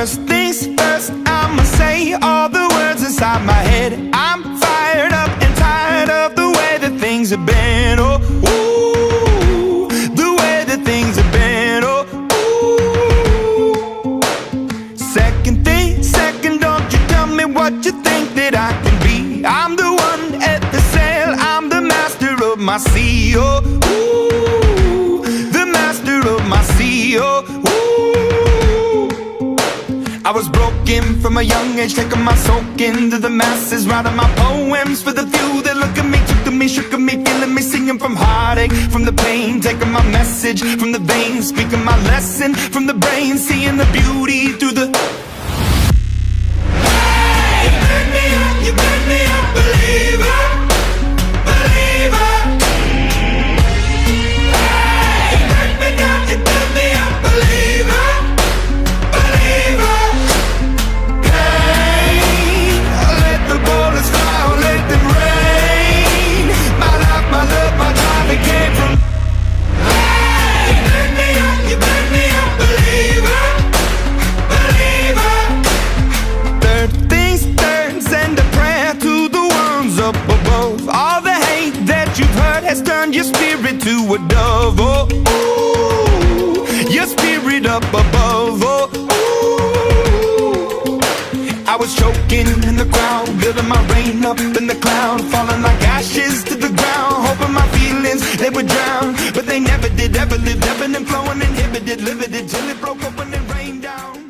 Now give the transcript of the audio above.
First things first, I'ma say all the words inside my head. I'm fired up and tired of the way that things have been. Oh, ooh, the way that things have been. Oh, ooh. Second thing, second, don't you tell me what you think that I can be. I'm the one at the sail, I'm the master of my sea. Oh, ooh, the master of my sea. Oh, ooh. I was broken from a young age, taking my soak into the masses, writing my poems for the few that look at me, took to me, shook at me, feeling me, singing from heartache, from the pain, taking my message from the veins, speaking my lesson from the brain, seeing the beauty through the... Hey, you burn me up, you burn me up, believer, believer. Hey, you burn me down, you burn me up, believer, believer. Has turned your spirit to a dove. Oh, ooh, your spirit up above. Oh, ooh. I was choking in the crowd, building my rain up in the cloud, falling like ashes to the ground, hoping my feelings they would drown, but they never did. Ever lived, ebbing and flowing, inhibited, limited, till it broke open and rained down.